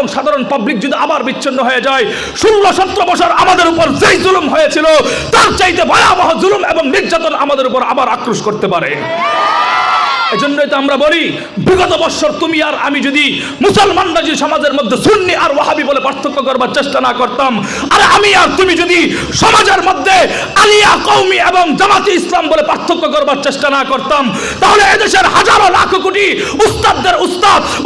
এবং সাধারণ পাবলিক যদি আবার বিচ্ছিন্ন হয়ে যায়, 16-17 বছর আমাদের উপর যেই জুলুম হয়েছিল তার চাইতে ভয়াবহ জুলুম এবং নির্যাতন আমাদের উপর আবার আক্রোশ করতে পারে। এজন্যই তো আমরা বলি, বিগত বছর তুমি আর আমি যদি মুসলমানরা যদি সমাজের মধ্যে সুন্নি আর ওয়াহাবি বলে পার্থক্য করবার চেষ্টা না করতাম, আর আমি আর তুমি যদি সমাজের মধ্যে আলিয়া কওমি এবং জামাতি ইসলাম বলে পার্থক্য করবার চেষ্টা না করতাম, তাহলে এদেশের হাজারো লাখ কোটি উস্তাদদের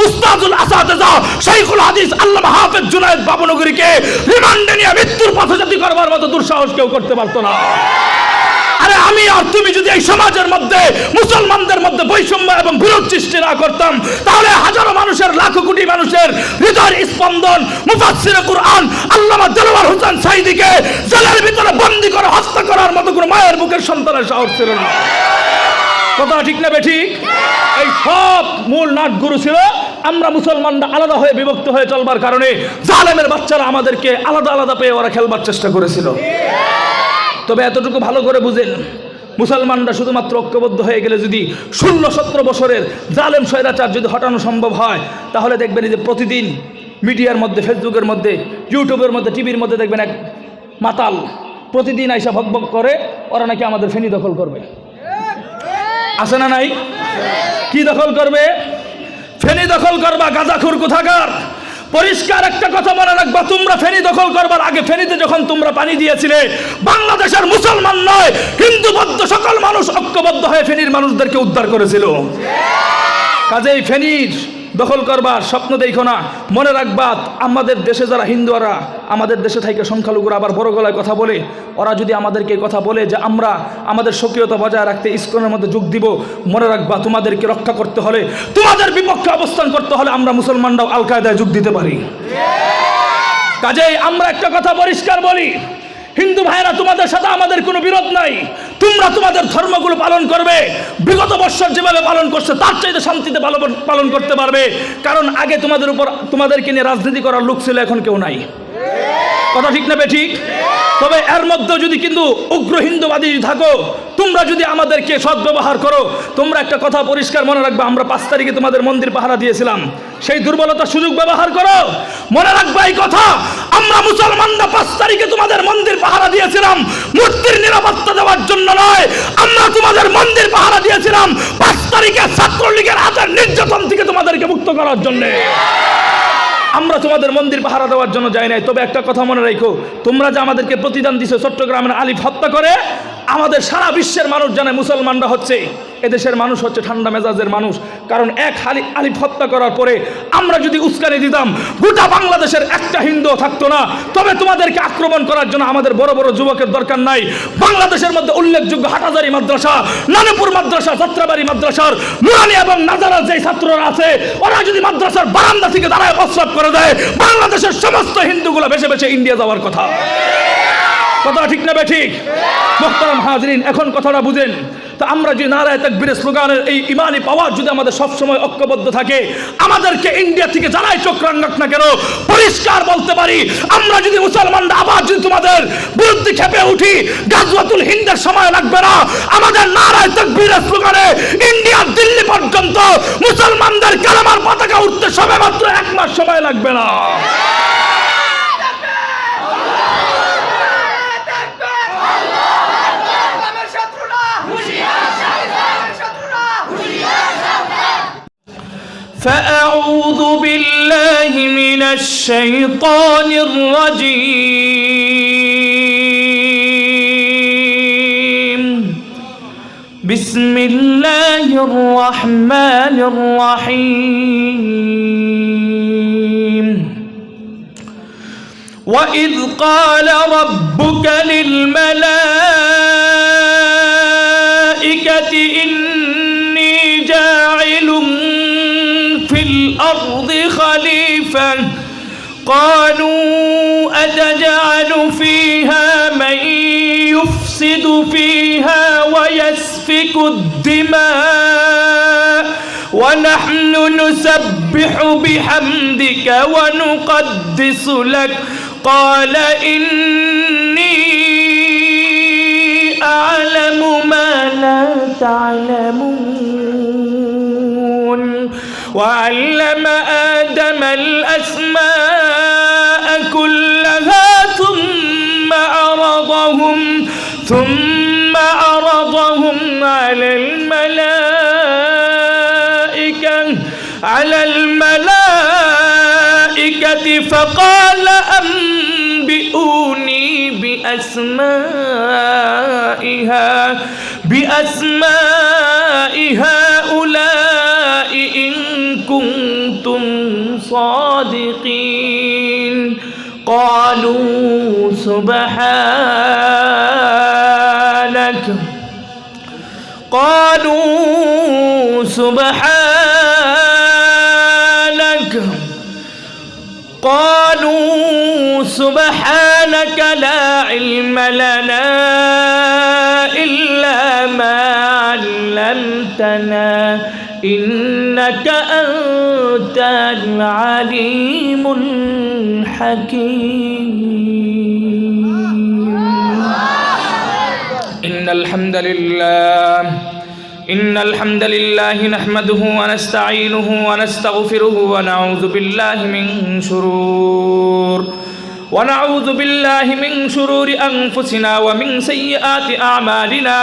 উস্তাদুল আসাতিজা শাইখুল হাদিস আল্লামা হাফেজ জুনায়েদ বাবুনগরীকে রিমান্ডে নিয়ে মৃত্যুর পথযাত্রী করবার মতো দুঃসাহস কেউ করতে পারতো না। আরে আমি আর তুমি যদি এই সমাজের মধ্যে মুসলমানদের মধ্যে বৈষম্য এবং বিরোধ সৃষ্টি না করতাম, তাহলে হাজারো মানুষের, লাখ কোটি মানুষের হৃদয়ের স্পন্দন মুফাসসিরে কুরআন আল্লামা দেলোয়ার হোসেন সাঈদীকে জেলের ভিতরে বন্দী করে হত্যা করার মতো কোনো মায়ের বুকের সন্তানের সাহস ছিল না। কথা ঠিক না বেঠিক? এই সব মূল নাটগুরু ছিল আমরা মুসলমানরা আলাদা হয়ে বিভক্ত হয়ে চলবার কারণে জালেমের বাচ্চারা আমাদেরকে আলাদা আলাদা পেয়ে ওরা খেলবার চেষ্টা করেছিল। তবে এতটুকু ভালো করে বুঝেন, মুসলমানরা শুধুমাত্র ঐক্যবদ্ধ হয়ে গেলে যদি 16-17 বছরের জালেম স্বৈরাচার যদি হটানো সম্ভব হয়, তাহলে দেখবেন যে প্রতিদিন মিডিয়ার মধ্যে, ফেসবুকের মধ্যে, ইউটিউবের মধ্যে, টিভির মধ্যে দেখবেন এক মাতাল প্রতিদিন আইসা ভকভক করে ওরা নাকি আমাদের ফেনী দখল করবে। আছে না নাই? কি দখল করবে? ফেনী দখল করবা, গাঁজাখুর কোথাকার। পরিষ্কার একটা কথা মনে রাখবা, তোমরা ফেনী দখল করবার আগে ফেনীতে যখন তোমরা পানি দিয়েছিলে, বাংলাদেশের মুসলমান নয় হিন্দু বৌদ্ধ সকল মানুষ ঐক্যবদ্ধ হয়ে ফেনীর মানুষদেরকে উদ্ধার করেছিল। কাজেই ফেনীর দখল করবার স্বপ্ন দেখো না। মনে রাখবা, আমাদের দেশে যারা হিন্দুরা আমাদের দেশে থেকে সংখ্যালঘুরা আবার বড় গলায় কথা বলে, ওরা যদি আমাদেরকে কথা বলে যে আমরা আমাদের স্বকীয়তা বজায় রাখতে ইসকনের মধ্যে যোগ দিব, মনে রাখবা তোমাদেরকে রক্ষা করতে হলে, তোমাদের বিপক্ষে অবস্থান করতে হলে আমরা মুসলমানরাও আল কায়দায় যোগ দিতে পারি। কাজেই আমরা একটা কথা পরিষ্কার বলি, হিন্দু ভাইরা তোমাদের সাথে আমাদের কোনো বিরোধ নাই, তোমরা তোমাদের ধর্মগুলো পালন করবে, বিগত বৎসর যেভাবে পালন করছে তার চাইতে শান্তিতে পালন করতে পারবে। কারণ আগে তোমাদের উপর তোমাদেরকে নিয়ে রাজনীতি করার লোক ছিল, এখন কেউ নাই। কথা ঠিক না বেঠিক? তবে এর মধ্যে যদি কিন্তু উগ্র হিন্দুবাদী থাকো, তোমরা যদি আমাদেরকে সদ্ব্যবহার করো, তোমরা একটা কথা পরিষ্কার মনে রাখবা, আমরা 5 তারিখে তোমাদের মন্দির পাহারা দিয়েছিলাম, সেই দুর্বলতার সুযোগ ব্যবহার করো। মনে রাখবা এই কথা, আমরা মুসলমানরা 5 তারিখে তোমাদের মন্দির পাহারা দিয়েছিলাম মূর্তির নিরাপত্তা দেওয়ার জন্য নয়, আমরা তোমাদের মন্দির পাহারা দিয়েছিলাম 5 তারিখে ছাত্রলীগের হাতের নির্যাতন থেকে তোমাদেরকে মুক্ত করার জন্য। আমরা তোমাদের মন্দির পাহারা দেওয়ার জন্য যাই নাই। তবে একটা কথা মনে রাখো, তোমরা যে আমাদেরকে প্রতিদান দিছো চট্টগ্রামের আলিফ হত্যা করে, আমাদের সারা বিশ্বের মানুষ জানে মুসলমানরা হচ্ছে, এদেশের মানুষ হচ্ছে ঠান্ডা মেজাজের মানুষ। কারণ এক আলিফ হত্যা করার পরে আমরা যদি উস্কানি দিতাম, গোটা বাংলাদেশের একটা হিন্দু থাকতো না। তবে তোমাদেরকে আক্রমণ করার জন্য আমাদের বড় বড় যুবকের দরকার নাই। বাংলাদেশের মধ্যে উল্লেখযোগ্য হাটাজারি মাদ্রাসা, নানুপুর মাদ্রাসা, যাত্রাবাড়ি মাদ্রাসার নুরানি এবং নাজারার যে ছাত্ররা আছে, ওরা যদি মাদ্রাসার বারান্দা থেকে দাঁড়ায় প্রস্রাব করে দেয়, বাংলাদেশের সমস্ত হিন্দুগুলো বেছে বেছে ইন্ডিয়া যাওয়ার কথা। কথা ঠিক না বেঠিক? মুহতারাম হাজরিন, এখন কথাটা বুঝেন। তা আমরা যে নারায়ে তাকবীরের স্লোগানের এই ইমানি পাওয়ার যদি আমাদের সবসময় ঐক্যবদ্ধ থাকে, আমাদেরকে ইন্ডিয়া থেকে যারাই চোখ রাঙাক না কেন, পরিষ্কার বলতে পারি, আমরা যদি মুসলমানরা আবার যদি তোমাদের বিরুদ্ধে খেপে উঠি, গাজওয়াতুল হিন্দের সময় লাগবে না। আমাদের নারায়ে তাকবীরের স্লোগানে ইন্ডিয়া দিল্লি পর্যন্ত মুসলমানদের কালেমার পতাকা উঠতে সবে মাত্র 1 মাস সময় লাগবে না। فأعوذ بالله من الشيطان الرجيم. بسم الله الرحمن الرحيم. وإذ قال ربك للملائكة إني جاعل في الأرض خليفة قالوا أتجعل فيها من يفسد فيها ويسفك الدماء ونحن نسبح بحمدك ونقدس لك قال إني أعلم ما لا تعلمون وعلم آدم الأسماء الملائكة فقال أنبئوني بأسماء هؤلاء إن كنتم صادقين قالوا سبحانك لا علم لنا إلا ما علمتنا إنك أنت العليم الحكيم. إن الحمد لله نحمده ونستعينه ونستغفره ونعوذ بالله من شرور أنفسنا ومن سيئات أعمالنا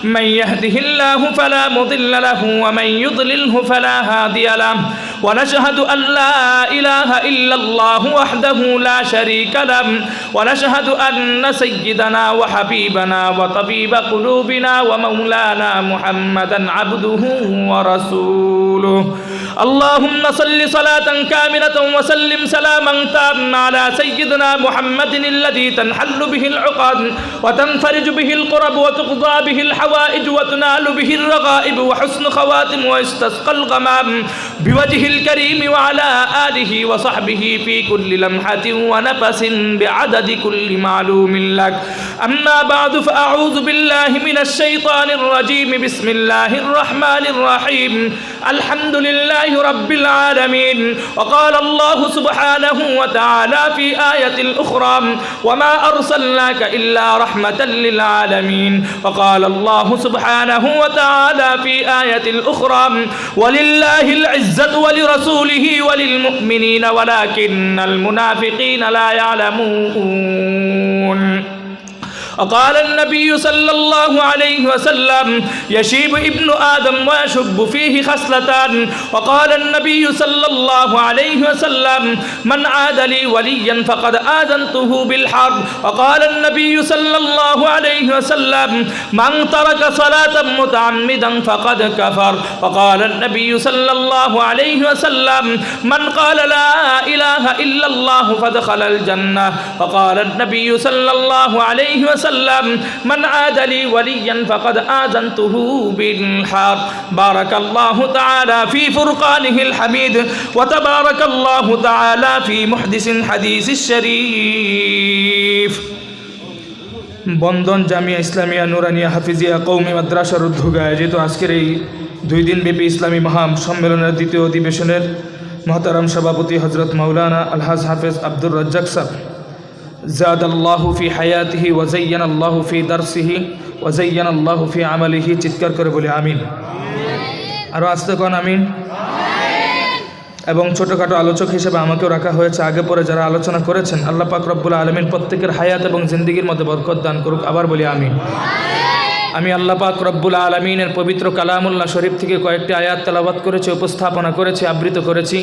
من يهده الله فلا مضل له ومن يضلله فلا هادي له ونشهد أن لا إله إلا الله وحده لا شريك له ونشهد أن سيدنا وحبيبنا وطبيب قلوبنا ومولانا محمدا عبده ورسوله. اللهم صل صلاة كاملة وسلم سلاما تاما على سيدنا محمد الذي تنحل به العقد وتنفرج به القرب وتقضى به الحوائج وتنال به الرغائب وحسن خواتم ويستسقى الغمام بوجه الكريم وعلى آله وصحبه في كل لمحة ونفس بعدد كل معلوم لك. أما بعد فأعوذ بالله من الشيطان الرجيم. بسم الله الرحمن الرحيم. الحمد لله رب العالمين. وقال الله سبحانه وتعالى في آية أخرى وما أرسلناك إلا رحمة للعالمين. وقال الله سبحانه وتعالى في آية أخرى ولله العزة ولرسوله وللمؤمنين ولكن المنافقين لا يعلمون. وقال النبي صلى الله عليه وسلم يشيب ابن آدم ويشب فيه خصلتان. وقال النبي صلى الله عليه وسلم من عاد لي وليا فقد آذنته بالحرب. وقال النبي صلى الله عليه وسلم من ترك صلاة متعمدا فقد كفر. وقال النبي صلى الله عليه وسلم من قال لا إله إلا الله فدخل الجنة. وقال النبي صلى الله عليه وسلم من عاد لي وليا فقد آذنته بالحرب. بارك الله تعالى في فرقانه الحميد وتبارك الله تعالى في محدث حديث الشريف. বন্ধন জামিয়া ইসলামিয়া নুরানিয়া হাফিজিয়া কৌমি মাদ্রাসার উদ্যোগে আয়োজিত আজকের এই 2 দিনব্যাপী ইসলামী মহা সম্মেলনের দ্বিতীয় অধিবেশনের মহতারাম সভাপতি হজরত মাওলানা আলহাজ হাফেজ আব্দুর রাজ্জাক সাহেব জাদাল্লাহু ফি হায়াতিহি ওয়া যায়্যানাল্লাহু ফি দারসিহি ওয়া যায়্যানাল্লাহু ফি আমালিহি। চিৎকার করে বলি আমিন। আরও আস্তে কোন আমিন। এবং ছোটোখাটো আলোচক হিসেবে আমাকেও রাখা হয়েছে। আগে পরে যারা আলোচনা করেছেন আল্লাহ পাক রব্বুল আলামিন প্রত্যেকের হায়াত এবং জিন্দেগির মধ্যে বরকত দান করুক। আবার বলি আমিন। আমি আল্লাহ পাক রব্বুল আলামিনের পবিত্র কালামুল্লাহ শরীফ থেকে কয়েকটি আয়াত তেলাওয়াত করেছি, উপস্থাপনা করেছি, আবৃত করেছি।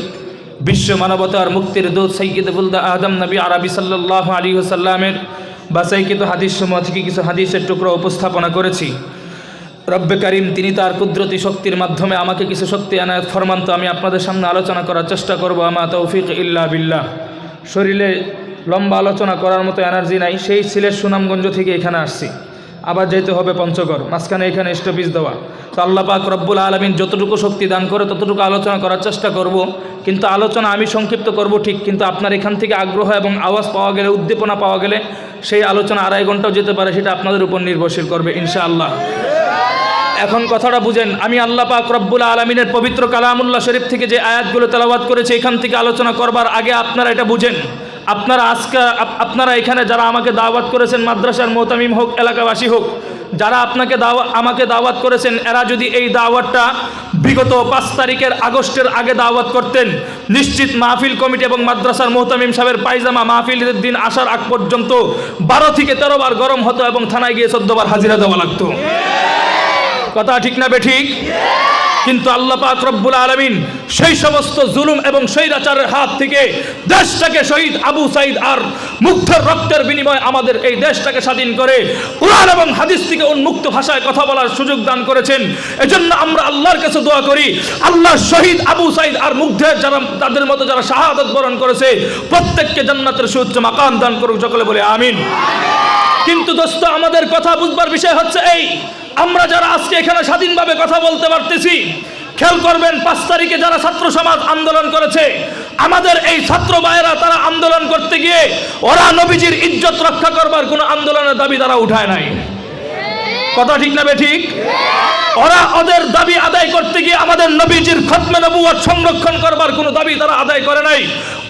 বিশ্ব মানবতার মুক্তির দূত সৈয়দ বুলদা আদম নবী আরবি সাল্লাল্লাহু আলাইহি ওয়াসাল্লামের বাছাইকৃত হাদিস সমূহ থেকে কিছু হাদিসের টুকরো উপস্থাপনা করেছি। রব্বে কারিম তিনি তার কুদরতি শক্তির মাধ্যমে আমাকে কিছু শক্তি এনায়েত ফরমান, তো আমি আপনাদের সামনে আলোচনা করার চেষ্টা করব। আমা তৌফিক ইল্লা বিল্লাহ। শরীরে লম্বা আলোচনা করার মতো এনার্জি নাই, সেই সিলেট সুনামগঞ্জ থেকে এখানে আসছি, আবার যেতে হবে পঞ্চগড়, মাঝখানে এখানে স্টপেজ দেওয়া। তো আল্লাহ পাক রব্বুল আলামিন যতটুকু শক্তি দান করে ততটুকু আলোচনা করার চেষ্টা করব। কিন্তু আলোচনা আমি সংক্ষিপ্ত করব ঠিক, কিন্তু আপনার এখান থেকে আগ্রহ এবং আওয়াজ পাওয়া গেলে, উদ্দীপনা পাওয়া গেলে সেই আলোচনা 2.5 ঘন্টাও যেতে পারে, সেটা আপনাদের উপর নির্ভরশীল করবে ইনশাআল্লাহ। এখন কথাটা বুঝেন, আমি আল্লাহ পাক রব্বুল আলামিনের পবিত্র কালামুল্লাহ শরীফ থেকে যে আয়াতগুলো তেলাওয়াত করেছি এখান থেকে আলোচনা করবার আগে আপনারা এটা বুঝেন, আপনারা এখানে যারা আমাকে দাওয়াত করেছেন, মাদ্রাসার মোহতামিম হোক, এলাকাবাসী হোক, যারা আমাকে দাওয়াত করেছেন, এরা যদি এই দাওয়াতটা বিগত 5 তারিখের আগস্টের আগে দাওয়াত করতেন, নিশ্চিত মাহফিল কমিটি এবং মাদ্রাসার মোহতামিম সাহেবের পায়জামা মাহফিলের দিন আসার আগ পর্যন্ত 12 থেকে 13 বার গরম হতো এবং থানায় গিয়ে 14 বার হাজিরা দেওয়া লাগতো। কথা ঠিক না বেঠিক? কিন্তু আল্লাহ পাক রব্বুল আলামিন সেই সমস্ত জুলুম এবং স্বৈরাচারের হাত থেকে দেশটাকে শহীদ আবু সাইদ আর মুগ্ধের রক্তের বিনিময়ে আমাদের এই দেশটাকে স্বাধীন করে কুরআন এবং হাদিস থেকে উন্মুক্ত ভাষায় কথা বলার সুযোগ দান করেছেন। এজন্য আমরা আল্লাহর কাছে দোয়া করি, আল্লাহ শহীদ আবু সাইদ আর মুগ্ধের যারা তাদের মতো যারা শাহাদাত বরণ করেছে প্রত্যেককে জান্নাতের সুউচ্চ মাকাম দান করুক, সকলে বলে আমিন। কিন্তু দোস্ত, আমাদের কথা বুঝবার বিষয় হচ্ছে এই, আমরা যারা আজকে এখানে স্বাধীনভাবে কথা বলতে পারতেছি, খেয়াল করবেন 5 তারিখে যারা ছাত্র সমাজ আন্দোলন করেছে, আমাদের এই ছাত্র ভাইয়েরা তারা আন্দোলন করতে গিয়ে ওরা নবীজির ইজ্জত রক্ষা করবার কোনো আন্দোলনের দাবি তারা উঠায় নাই। কথা ঠিক না বেঠিক? ওরা ওদের দাবি আদায় করতে গিয়ে আমাদের নবীজির খতমে নবুয়ত সংরক্ষণ করবার কোনো দাবি তারা আদায় করে নাই।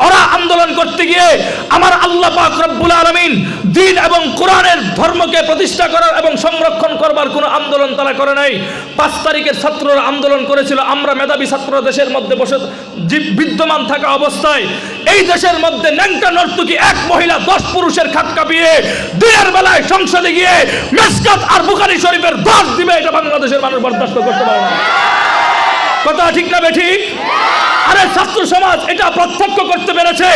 ওরা আন্দোলন করতে গিয়ে আমার আল্লাহ পাক রব্বুল আলামিন দ্বীন এবং কোরআনের ধর্মকে প্রতিষ্ঠা করার এবং সংরক্ষণ করবার কোনো আন্দোলন তারা করে নাই। 5 তারিখের ছাত্ররা আন্দোলন করেছিল, আমরা মেধাবী ছাত্র দেশের মধ্যে বসে বিদ্যমান থাকা অবস্থায় এই দেশের মধ্যে ন্যাংটা নর্তকী এক মহিলা 10 পুরুষের খাট কাঁপিয়ে দিনের বেলায় সংসদে গিয়ে মিসকাত আর বুখারী শরীফের 10 দিবে, এটা বাংলাদেশের মানুষ বরদাস্ত করতে পারে না। কথা ঠিক না বেঠিক? আরে ছাত্র সমাজ এটা প্রত্যক্ষ করতে পেরেছে।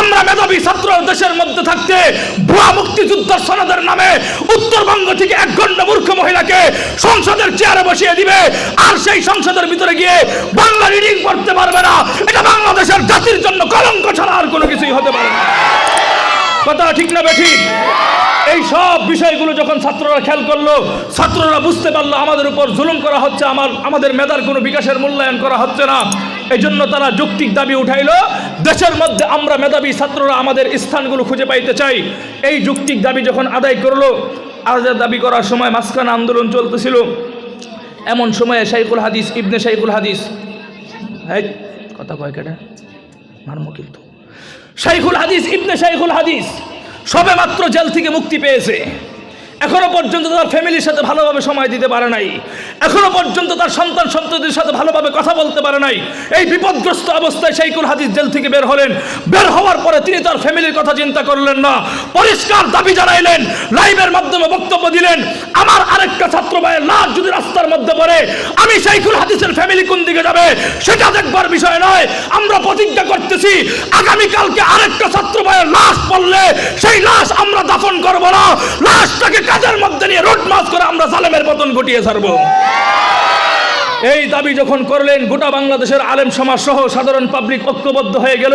আমরা মেধাবী ছাত্র দেশের মধ্যে থাকতে ভুয়া মুক্তিযুদ্ধের সনদের নামে উত্তরবঙ্গ থেকে এক গণ্ড মূর্খ মহিলাকে সংসদের চেয়ারে বসিয়ে দিবে, আর সেই সংসদের ভিতরে গিয়ে বাংলা রিডিং পড়তে পারবে না। এটা বাংলাদেশের জাতির জন্য কলঙ্ক ছাড়া আর কোনো কিছুই হতে পারে না। কথা ঠিক না বেঠিক? এই সব বিষয়গুলো যখন ছাত্ররা খেয়াল করলো, ছাত্ররা বুঝতে পারলো আমাদের উপর জুলুম করা হচ্ছে, আমাদের মেধার কোনো বিকাশের মূল্যায়ন করা হচ্ছে না। এই জন্য তারা যৌক্তিক দাবি উঠাইলো, দেশের মধ্যে আমরা মেধাবী ছাত্ররা আমাদের স্থানগুলো খুঁজে পাইতে চাই। এই যৌক্তিক দাবি যখন আদায় করলো, আদায় দাবি করার সময় মাঝখানে আন্দোলন চলতেছিল, এমন সময়ে শাইখুল হাদিস ইবনে শাইখুল হাদিস, কথা কয় কেটে মারমো কিন্তু, শাইখুল হাদিস ইবনে শাইখুল হাদিস সবে মাত্র জেল থেকে মুক্তি পেয়েছে। এখনো পর্যন্ত তার ফ্যামিলির সাথে ভালোভাবে সময় দিতে পারে নাই, এখনো পর্যন্ত তার সন্তান সন্ততির সাথে ভালোভাবে কথা বলতে পারে নাই। এই বিপদগ্রস্ত অবস্থায় শাইখুল হাদিস জেল থেকে বের হলেন। বের হওয়ার পরে তিনি তার ফ্যামিলির কথা চিন্তা করলেন না, পরিষ্কার দাবি জানাইলেন, লাইভের মাধ্যমে বক্তব্য দিলেন, আমার আরেকটা ছাত্র ভাইয়ের লাশ যদি রাস্তার মধ্যে পড়ে আমি শাইখুল হাদিসের ফ্যামিলি কোন দিকে যাবে সেটা দেখবার বিষয় নয়। আমরা প্রতিজ্ঞা করতেছি আগামীকালকে আরেকটা ছাত্র ভাইয়ের লাশ পড়লে সেই লাশ আমরা দাফন করব না, লাশটাকে কাজের মধ্যে নিয়ে রোড মার্চ করে আমরা জালেমের পতন ঘটিয়ে ছাড়ব। এই দাবি যখন করলেন, গোটা বাংলাদেশের আলেম সমাজ সহ সাধারণ পাবলিক ঐক্যবদ্ধ হয়ে গেল।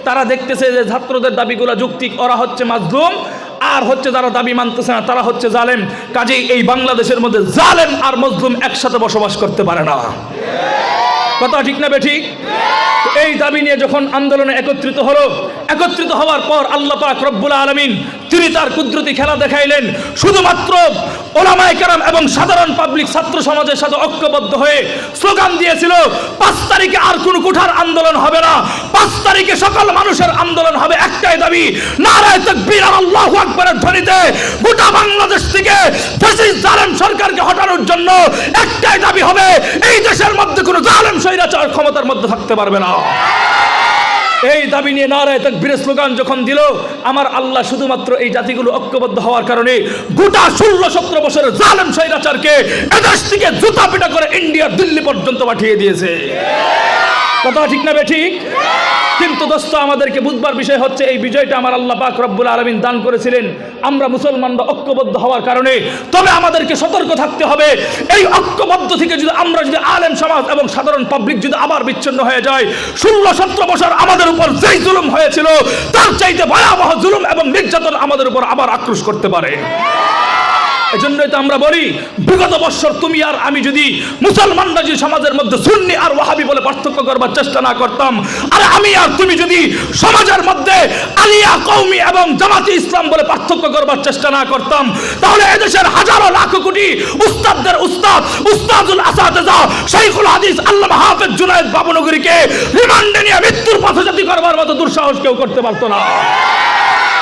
তারা দেখতেছে যে ছাত্রদের দাবিগুলো যৌক্তিক, ওরা হচ্ছে মাজলুম, আর হচ্ছে যারা দাবি মানতেছে না তারা হচ্ছে জালেম। কাজেই এই বাংলাদেশের মধ্যে জালেম আর মজলুম একসাথে বসবাস করতে পারে না। কথা ঠিক না বেঠিক? এই দাবি নিয়ে যখন আন্দোলনে একত্রিত হলো, একত্রিত হওয়ার পর আল্লাহ পাক রব্বুল আলামিন তিনি তার কুদরতি খেলা দেখাইলেন। শুধুমাত্র ওলামায়ে কেরাম এবং সাধারণ পাবলিক ছাত্র সমাজের সাথে ঐক্যবদ্ধ হয়ে স্লোগান দিয়েছিল 5 তারিখে আর কোনো কুঠার আন্দোলন হবে না, 5 তারিখে সকল মানুষের আন্দোলন হবে, একটাই দাবি, নারায়ে তাকবীর আর আল্লাহু আকবারের ধ্বনিতে গোটা বাংলাদেশ থেকে ফ্যাসিস্ট জালেম সরকারকে হটানোর জন্য একটাই দাবি হবে, এই দেশের মধ্যে কোনো জালেম স্বৈরাচার ক্ষমতার মধ্যে থাকতে পারবে না। এই দাবি নিয়ে নারায়ে তাকবীরের স্লোগান যখন দিল, আমার আল্লাহ শুধুমাত্র এই জাতিগুলো ঐক্যবদ্ধ হওয়ার কারণে গোটা 16-17 বছরের জালেম স্বৈরাচারকে এদেশ থেকে জুতা পিটা করে ইন্ডিয়া দিল্লি পর্যন্ত পাঠিয়ে দিয়েছে। কথা ঠিক না বেঠিক? কিন্তু দোস্ত, আমাদেরকে বুঝবার বিষয় হচ্ছে এই বিজয়টা আমার আল্লাহ পাক রব্বুল আলামিন দান করেছিলেন আমরা মুসলমানরা ঐক্যবদ্ধ হওয়ার কারণে। তবে আমাদেরকে সতর্ক থাকতে হবে, এই ঐক্যবদ্ধ থেকে যদি আমরা যদি আলেম সমাজ এবং সাধারণ পাবলিক যদি আবার বিচ্ছিন্ন হয়ে যায়, 16-17 বছর আমাদের উপর যেই জুলুম হয়েছিল তার চাইতে ভয়াবহ জুলুম এবং নির্যাতন আমাদের উপর আবার আক্রোশ করতে পারে। এজন্যই তো আমরা বলি, বিগত বছর তুমি আর আমি যদি মুসলমানরা যদি সমাজের মধ্যে সুন্নি আর ওয়াহাবি বলে পার্থক্য করবার চেষ্টা না করতাম, আর আমি আর তুমি যদি সমাজের মধ্যে আলিয়া কওমি এবং জামাতি ইসলাম বলে পার্থক্য করবার চেষ্টা না করতাম, তাহলে এদেশের হাজারো লাখ কোটি উস্তাদদের উস্তাদ উস্তাদুল আসাতিজা শাইখুল হাদিস আল্লামা হাফেজ জুনায়েদ বাবুনগরীকে রিমান্ডে নিয়ে মৃত্যুর পথযাত্রী করবার মতো দুঃসাহস কেউ করতে পারতো না।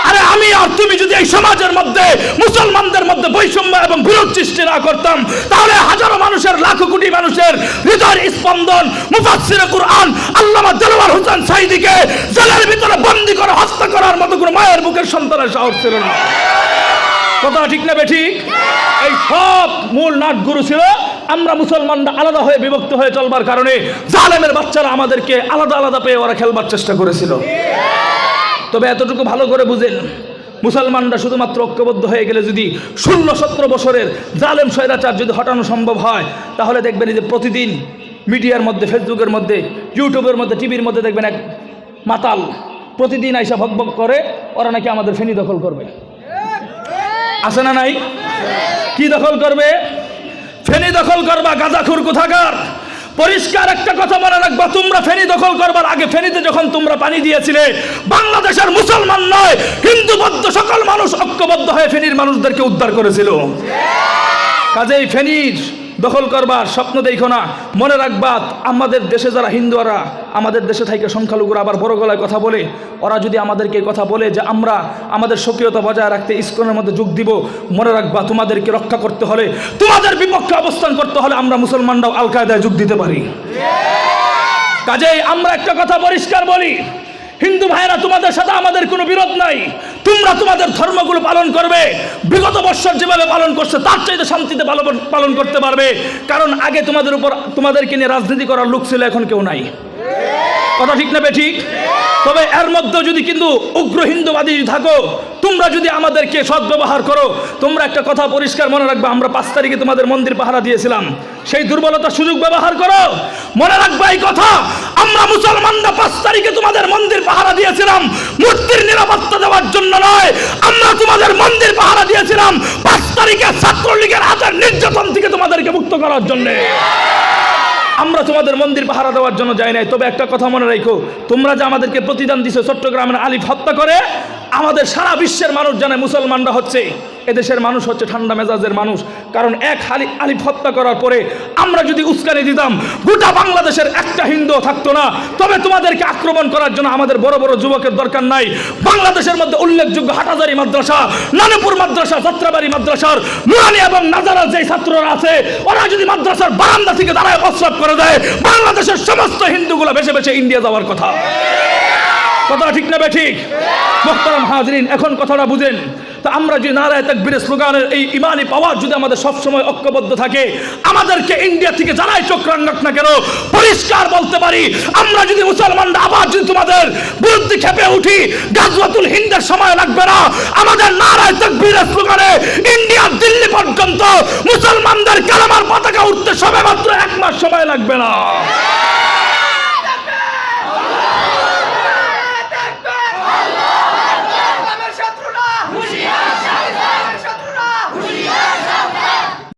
আরে আমি আর তুমি যদি এই সমাজের মধ্যে মুসলমানদের মধ্যে বৈষম্য এবং বিরোধ সৃষ্টি না করতাম, তাহলে হাজারো মানুষের লাখো কোটি মানুষের হৃদয়ের স্পন্দন মুফাসসিরে কুরআন আল্লামা দেলোয়ার হোসেন সাঈদীকে জেলের ভিতরে বন্দী করে হত্যা করার মতো কোনো মায়ের বুকের সন্তানের সাহস ছিল না। কথা ঠিক না বেঠিক? এই সব মূল নাটগুরু ছিল আমরা মুসলমানরা আলাদা হয়ে বিভক্ত হয়ে চলবার কারণে জালেমের বাচ্চারা আমাদেরকে আলাদা আলাদা পেয়ে ওরা খেলবার চেষ্টা করেছিল। তবে এতটুকু ভালো করে বুঝেন, মুসলমানরা শুধুমাত্র ঐক্যবদ্ধ হয়ে গেলে যদি 16-17 বছরের জালেম স্বৈরাচার যদি হটানো সম্ভব হয়, তাহলে দেখবেন যে প্রতিদিন মিডিয়ার মধ্যে, ফেসবুকের মধ্যে, ইউটিউবের মধ্যে, টিভির মধ্যে দেখবেন এক মাতাল প্রতিদিন আইসা ভকভক করে ওরা নাকি আমাদের ফেনী দখল করবে। আছে না নাই? কি দখল করবে? ফেনী দখল করবা, গাঁজাখুর কোথাকার। পরিষ্কার একটা কথা মনে রাখবা, তোমরা ফেনী দখল করবার আগে ফেনীতে যখন তোমরা পানি দিয়েছিলে, বাংলাদেশের মুসলমান নয় হিন্দু বৌদ্ধ সকল মানুষ ঐক্যবদ্ধ হয়ে ফেনীর মানুষদেরকে উদ্ধার করেছিল। কাজেই ফেনীর দখল করবার স্বপ্ন দেখো না। মনে রাখবা, আমাদের দেশে যারা হিন্দুরা আমাদের দেশে থেকে সংখ্যালঘুরা আবার বড় গলায় কথা বলে, ওরা যদি আমাদেরকে কথা বলে যে আমরা আমাদের স্বকীয়তা বজায় রাখতে ইসকনের মধ্যে যোগ দিব, মনে রাখবা তোমাদেরকে রক্ষা করতে হলে, তোমাদের বিপক্ষে অবস্থান করতে হলে আমরা মুসলমানরাও আল কায়দায় যোগ দিতে পারি। কাজেই আমরা একটা কথা পরিষ্কার বলি, হিন্দু ভাইরা তোমাদের সাথে আমাদের কোনো বিরোধ নাই। তোমরা তোমাদের ধর্মগুলো পালন করবে, বিগত বৎসর যেভাবে পালন করছে তার চাইতে শান্তিতে পালন করতে পারবে। কারণ আগে তোমাদের উপর তোমাদেরকে নিয়ে রাজনীতি করার লোক ছিল, এখন কেউ নাই। কথা ঠিক না বেঠিক? তবে এর মধ্যে যদি কিন্তু উগ্র হিন্দুবাদী থাকো, তোমরা যদি আমাদেরকে সদ্ব্যবহার করো, তোমরা একটা কথা পরিষ্কার মনে রাখবে, আমরা 5 তারিখে তোমাদের মন্দির পাহারা দিয়েছিলাম, সেই দুর্বলতার সুযোগ ব্যবহার করো। মনে রাখবে এই কথা, আমরা মুসলমানরা 5 তারিখে তোমাদের মন্দির পাহারা দিয়েছিলাম মূর্তির নিরাপত্তা দেওয়ার জন্য নয়, আমরা তোমাদের মন্দির পাহারা দিয়েছিলাম 5 তারিখে ছাত্রলীগের হাতের নির্যাতন থেকে তোমাদেরকে মুক্ত করার জন্য। আমরা তোমাদের মন্দির পাহারা দেওয়ার জন্য যাই নাই। তবে একটা কথা মনে রাখো, তোমরা যে আমাদেরকে প্রতিদান দিছো চট্টগ্রামের আলিফ হত্যা করে, আমাদের সারা বিশ্বের মানুষ জানে মুসলমানরা হচ্ছে, এদেশের মানুষ হচ্ছে ঠান্ডা মেজাজের মানুষ। কারণ এক আলিফ হত্যা করার পরে আমরা যদি উস্কানি দিতাম, গোটা বাংলাদেশের একটা হিন্দু থাকতো না। তবে তোমাদেরকে আক্রমণ করার জন্য আমাদের বড় বড় যুবকের দরকার নাই। বাংলাদেশের মধ্যে উল্লেখযোগ্য হাটাজারি মাদ্রাসা, নানুপুর মাদ্রাসা, যাত্রাবাড়ি মাদ্রাসার নুরানি এবং নাজারার যে ছাত্ররা আছে, ওরা যদি মাদ্রাসার বারান্দা থেকে দাঁড়ায় প্রস্রাব করে দেয়, বাংলাদেশের সমস্ত হিন্দুগুলো বেছে বেছে ইন্ডিয়া যাওয়ার কথা। কথাটা ঠিক না বেঠিক? মুহতারাম হাজরিন, এখন কথাটা বুঝেন। তা আমরা যে নারায়ে তাকবীরের স্লোগানের এই ইমানি পাওয়ার যদি আমাদের সবসময় ঐক্যবদ্ধ থাকে, আমাদেরকে ইন্ডিয়া থেকে যারাই চোখ রাঙাক না কেন, পরিষ্কার বলতে পারি, আমরা যদি মুসলমানরা আবার যদি তোমাদের বিরুদ্ধে খেপে উঠি, গাজওয়াতুল হিন্দের সময় লাগবে না। আমাদের নারায়ে তাকবীরের স্লোগানে ইন্ডিয়া দিল্লি পর্যন্ত মুসলমানদের কালেমার পতাকা উঠতে সবে মাত্র 1 মাস সময় লাগবে না।